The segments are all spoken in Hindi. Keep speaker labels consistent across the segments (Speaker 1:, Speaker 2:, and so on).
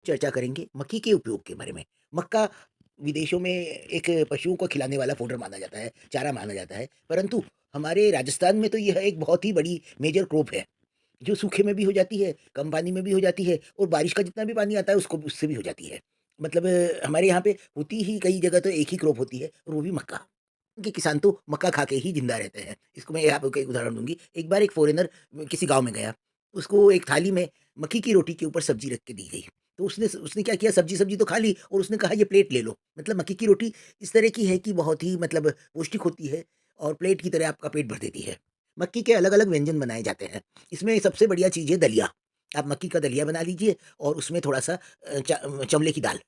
Speaker 1: चर्चा करेंगे मक्की के उपयोग के बारे में। मक्का विदेशों में एक पशुओं को खिलाने वाला फ़ोडर माना जाता है, चारा माना जाता है, परंतु हमारे राजस्थान में तो यह एक बहुत ही बड़ी मेजर क्रॉप है, जो सूखे में भी हो जाती है, कम पानी में भी हो जाती है और बारिश का जितना भी पानी आता है उसको उससे भी हो जाती है। मतलब हमारे यहाँ पे होती ही कई जगह तो एक ही क्रॉप होती है और वो भी मक्का। कि किसान तो मक्का खा के ही ज़िंदा रहते हैं। इसको मैं आपको एक उदाहरण दूँगी। एक बार एक फ़ॉरेनर किसी गाँव में गया, उसको एक थाली में मक्की की रोटी के ऊपर सब्ज़ी रख के दी गई। तो उसने क्या किया, सब्ज़ी-सब्ज़ी तो खा ली और उसने कहा ये प्लेट ले लो। मतलब मक्की की रोटी इस तरह की है कि बहुत ही मतलब पौष्टिक होती है और प्लेट की तरह आपका पेट भर देती है। मक्की के अलग-अलग व्यंजन बनाए जाते हैं। इसमें सबसे बढ़िया चीज़ है दलिया। आप मक्की का दलिया बना लीजिए और उसमें थोड़ा-सा चवले की दाल,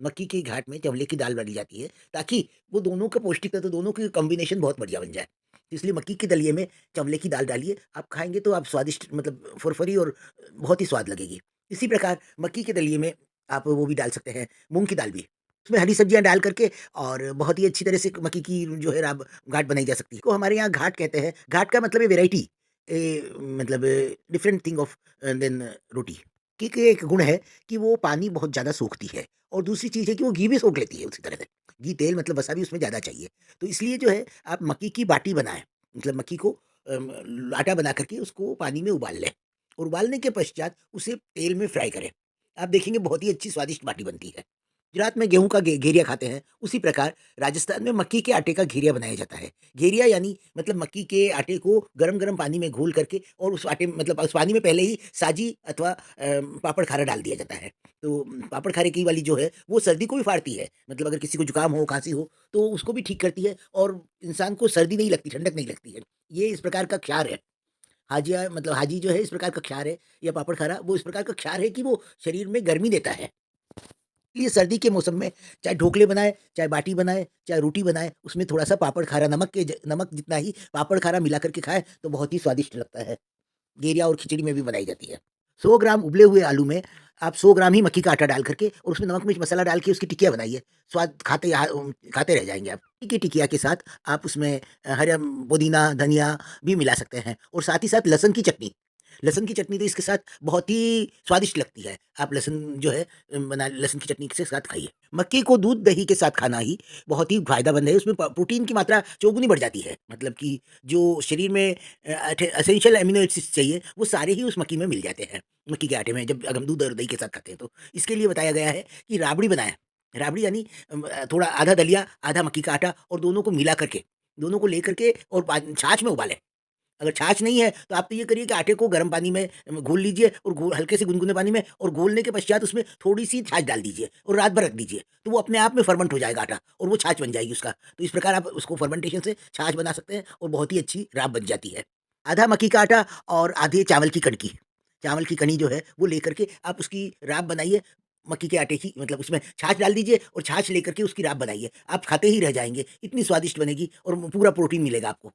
Speaker 1: मक्की की घाट में चवले की दाल डाली जाती है, ताकि वो दोनों का पौष्टिक तत्व, दोनों की कॉम्बिनेशन बहुत बढ़िया बन जाए। इसलिए मक्की के दलिये में चवले की दाल डालिए, आप खाएँगे तो आप स्वादिष्ट मतलब फुरफुरी और बहुत ही स्वाद लगेगी। इसी प्रकार मक्की के दलिये में आप वो भी डाल सकते हैं, मूँग की दाल भी। उसमें हरी सब्जियाँ डाल कर के और बहुत ही अच्छी तरह से मक्की की जो है राब घाट बनाई जा सकती है। को हमारे यहाँ घाट कहते हैं। घाट का मतलब है वैराइटी, मतलब डिफरेंट थिंग ऑफ देन रोटी। के एक गुण है कि वो पानी बहुत ज़्यादा सोखती है और दूसरी चीज़ है कि वो घी भी सोख लेती है उसी तरह से। घी, तेल मतलब वसा भी उसमें ज़्यादा चाहिए। तो इसलिए जो है आप मक्की की बाटी बनाएँ, मतलब मक्की को आटा बना कर के उसको पानी में उबाल लें और उबालने के पश्चात उसे तेल में फ्राई करें। आप देखेंगे बहुत ही अच्छी स्वादिष्ट बाटी बनती है। गुजरात में गेहूँ का घेरिया खाते हैं, उसी प्रकार राजस्थान में मक्की के आटे का घेरिया बनाया जाता है। घेरिया यानी मतलब मक्की के आटे को गरम-गरम पानी में घोल करके और उस आटे मतलब उस पानी में पहले ही साजी अथवा पापड़ खारा डाल दिया जाता है। तो पापड़ खारे की वाली जो है वो सर्दी को भी फाड़ती है। मतलब अगर किसी को जुकाम हो, खाँसी हो तो उसको भी ठीक करती है और इंसान को सर्दी नहीं लगती, ठंडक नहीं लगती है। ये इस प्रकार का ख्यार है। हाजिया मतलब हाजी जो है इस प्रकार का ख्यार है, या पापड़ खारा वो इस प्रकार का ख्यार है कि वो शरीर में गर्मी देता है। ये सर्दी के मौसम में चाहे ढोकले बनाएँ, चाहे बाटी बनाएँ, चाहे रोटी बनाएँ, उसमें थोड़ा-सा पापड़ खारा नमक जितना ही पापड़ खारा मिला कर के खाएँ, तो बहुत ही स्वादिष्ट लगता है। घेरिया और खिचड़ी में भी बनाई जाती है। 100 ग्राम उबले हुए आलू में आप 100 ग्राम ही मक्की का आटा डाल करके और उसमें नमक, मिर्च, मसाला डाल के उसकी टिकिया बनाइए। स्वाद खाते रह जाएँगे आप। की टिकिया के साथ आप उसमें हरा पुदीना, धनिया भी मिला सकते हैं और साथ ही साथ लहसुन की चटनी। लहसुन की चटनी तो इसके साथ बहुत ही स्वादिष्ट लगती है। आप लहसुन जो है बना लहसुन की चटनी के साथ खाइए। मक्की को दूध दही के साथ खाना ही बहुत ही फ़ायदेमंद है। उसमें प प्रोटीन की मात्रा चौगुनी बढ़ जाती है। मतलब कि जो शरीर में एसेंशियल अमीनो एसिड्स चाहिए, वो सारे ही उस मक्की में मिल जाते हैं, मक्की के आटे में जब अगर हम दूध और दही के साथ खाते हैं तो। इसके लिए बताया गया है कि राबड़ी बनाएँ। राबड़ी यानी थोड़ा आधा दलिया, आधा मक्की का आटा और दोनों को मिला करके, दोनों को लेकर के और छाछ में उबालें। अगर छाछ नहीं है तो आप तो ये करिए कि आटे को गर्म पानी में घोल लीजिए और हल्के से गुनगुने पानी में, और घोलने के पश्चात उसमें थोड़ी-सी छाछ डाल दीजिए और रात भर रख दीजिए। तो वो अपने आप में फर्मेंट हो जाएगा आटा और वो छाछ बन जाएगी उसका। तो इस प्रकार आप उसको फर्मेंटेशन से छाछ बना सकते हैं और बहुत ही अच्छी राब बन जाती है। आधा मक्की का आटा और आधे चावल की कणकी। चावल की कणी जो है वो लेकर के आप उसकी राब बनाइए, मक्की के आटे की, मतलब उसमें छाछ डाल दीजिए और छाछ लेकर के उसकी राब बनाइए। आप खाते ही रह जाएँगे, इतनी स्वादिष्ट बनेगी और पूरा प्रोटीन मिलेगा आपको।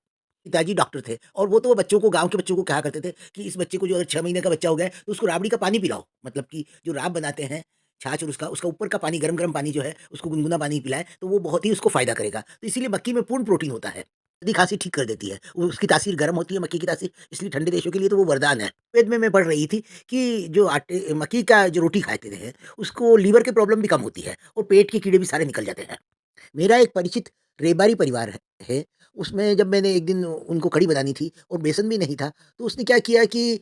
Speaker 1: पिताजी डॉक्टर थे और वो तो वो बच्चों को, गाँव के बच्चों को कहा करते थे कि इस बच्चे को जो अगर 6 महीने का बच्चा हो गया है, तो उसको राबड़ी का पानी पिलाओ। मतलब कि जो राब बनाते हैं, छाछ और उसका ऊपर का पानी, गरम-गरम पानी जो है, उसको गुनगुना पानी पिलाएँ, तो वो बहुत ही उसको फ़ायदा करेगा। तो इसीलिए मक्की में पूर्ण प्रोटीन होता है। सर्दी-खाँसी ठीक कर देती है। उसकी तासीर गर्म होती है मक्की की तासीर, इसलिए ठंडे देशों के लिए तो वो वरदान है। वेद में मैं पढ़ रही थी कि जो मक्की का जो रोटी खाते हैं, उसको लीवर की प्रॉब्लम भी कम होती है और पेट के कीड़े भी सारे निकल जाते हैं। मेरा एक परिचित रेबारी परिवार है, उसमें जब मैंने एक दिन उनको कढ़ी बनानी थी और बेसन भी नहीं था, तो उसने क्या किया कि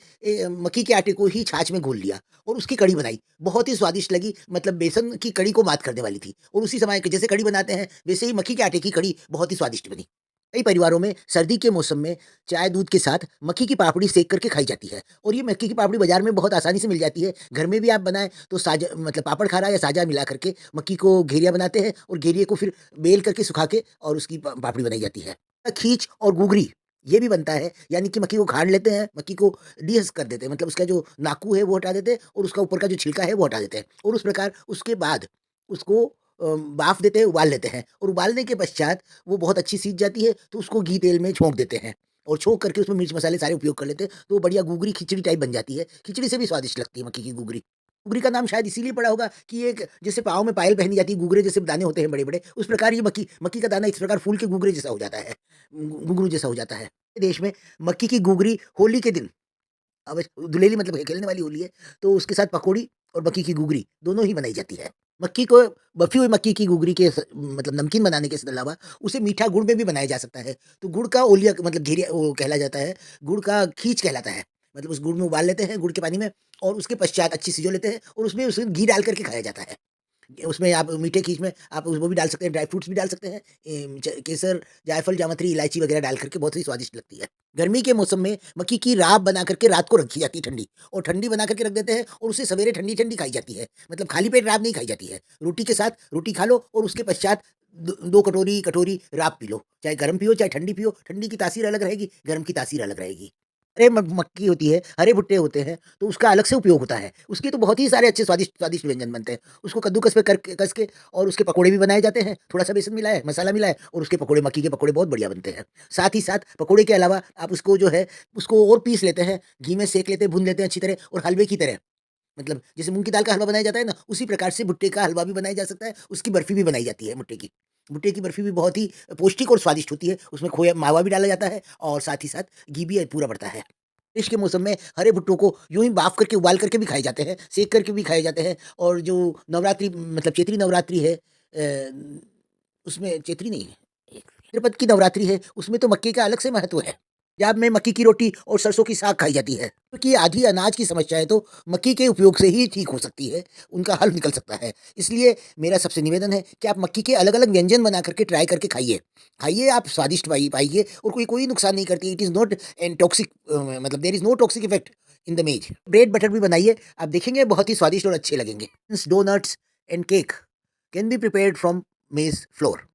Speaker 1: मक्की के आटे को ही छाछ में घोल लिया और उसकी कढ़ी बनाई। बहुत ही स्वादिष्ट लगी, मतलब बेसन की कढ़ी को मात करने वाली थी और उसी समय जैसे कढ़ी बनाते हैं, वैसे ही मक्की के आटे की कढ़ी बहुत ही स्वादिष्ट बनी। कई परिवारों में सर्दी के मौसम में चाय दूध के साथ मक्की की पापड़ी सेक करके खाई जाती है और ये मक्की की पापड़ी बाज़ार में बहुत आसानी से मिल जाती है। घर में भी आप बनाएँ तो साजा मतलब पापड़ खारा या साजा मिला करके मक्की को घेरिया बनाते हैं और घेरिये को फिर बेल करके सुखा के और उसकी पापड़ी बनाई जाती है। खीच और गुगरी ये भी बनता है, यानी कि मक्की को खाड़ लेते हैं, मक्की को डीहस्क कर देते हैं, मतलब उसका जो नाकू है वो हटा देते हैं और उसका ऊपर का जो छिलका है वो हटा देते हैं और उस प्रकार उसके बाद उसको भाप देते हैं, उबाल लेते हैं और उबालने के पश्चात वो बहुत अच्छी सीज जाती है, तो उसको घी तेल में छोंक देते हैं और छोंक करके उसमें मिर्च मसाले सारे उपयोग कर लेते हैं, तो वो बढ़िया गुगरी खिचड़ी टाइप बन जाती है। खिचड़ी से भी स्वादिष्ट लगती है मक्की की गुगरी। गुगरी का नाम शायद इसीलिए पड़ा होगा कि ये एक जैसे पाँव में पायल पहनी जाती है, गुगरे जैसे दाने होते हैं बड़े-बड़े, उस प्रकार ये मक्की मक्की का दाना इस प्रकार फूल के गुगरे जैसा हो जाता है, घुंघरू जैसा हो जाता है। देश में मक्की की गुगरी होली के दिन, अब धुलेली मतलब खेलने वाली होली है, तो उसके साथ पकौड़ी और मक्की की घुघरी दोनों ही बनाई जाती है। मक्की को बफ़ी हुई मक्की की घुघरी के मतलब नमकीन बनाने के अलावा उसे मीठा गुड़ में भी बनाया जा सकता है। तो गुड़ का ओलिया मतलब घिरिया वो कहला जाता है, गुड़ का खीच कहलाता है। मतलब उस गुड़ में उबाल लेते हैं गुड़ के पानी में और उसके पश्चात अच्छी सिजो लेते हैं और उसमें घी डाल कर के खाया जाता है। उसमें आप मीठे खीच में आप वो भी डाल सकते हैं, ड्राई फ्रूट्स भी डाल सकते हैं। केसर, जायफल, जावित्री, इलायची वगैरह डाल करके बहुत ही स्वादिष्ट लगती है। गर्मी के मौसम में मक्की की राब बना करके रात को रखी जाती है ठंडी और ठंडी बना करके रख देते हैं और उसे सवेरे ठंडी-ठंडी खाई जाती है। मतलब खाली पेट राब नहीं खाई जाती है। रोटी के साथ रोटी खा लो और उसके पश्चात 2 कटोरी कटोरी राब पी लो। चाहे गरम पियो, चाहे ठंडी पियो, ठंडी की तासीर अलग रहेगी, गरम की तासीर अलग रहेगी। अरे मक्की होती है, हरे भुट्टे होते हैं, तो उसका अलग से उपयोग होता है। उसके तो बहुत ही सारे अच्छे स्वादिष्ट स्वादिष्ट व्यंजन बनते हैं। उसको कद्दूकस पे करके कस के और उसके पकोड़े भी बनाए जाते हैं। थोड़ा-सा बेसन मिलाया है, मसाला मिलाया है और उसके पकोड़े मक्की के पकोड़े बहुत बढ़िया बनते हैं। साथ ही साथ पकोड़े के अलावा आप उसको जो है, उसको और पीस लेते हैं, घी में सेंक लेते हैं, भून लेते हैं अच्छी तरह और हलवे की तरह मतलब जैसे मूँग की दाल का हलवा बनाया जाता है ना, उसी प्रकार से भुट्टे का हलवा भी बनाया जा सकता है, उसकी बर्फ़ी भी बनाई जाती है भुट्टे की। भुट्टे की बर्फ़ी भी बहुत ही पौष्टिक और स्वादिष्ट होती है, उसमें खोया मावा भी डाला जाता है और साथ ही साथ घी भी पूरा पड़ता है। बारिश के मौसम में हरे भुट्टो को यूँ ही बाफ़ करके, उबाल करके भी खाए जाते हैं, सेंक करके भी खाए जाते हैं और जो नवरात्रि मतलब चैत्री नवरात्रि है उसमें चैत्री नहीं है, एक भाद्रपद की नवरात्रि है, उसमें तो मक्के का अलग से महत्व है। पंजाब में मक्की की रोटी और सरसों की साग खाई जाती है, क्योंकि आधी अनाज की समस्याएँ तो मक्की के उपयोग से ही ठीक हो सकती है, उनका हल निकल सकता है। इसलिए मेरा सबसे निवेदन है कि आप मक्की के अलग-अलग व्यंजन बना करके ट्राई करके खाइए। खाइए आप स्वादिष्ट पाइए और कोई कोई नुकसान नहीं करती। It is not an toxic मतलब there is no toxic effect in the maize. Bread butter भी बनाइए, आप देखेंगे बहुत ही स्वादिष्ट और अच्छे लगेंगे। Doughnuts and cake can be prepared from maize floor.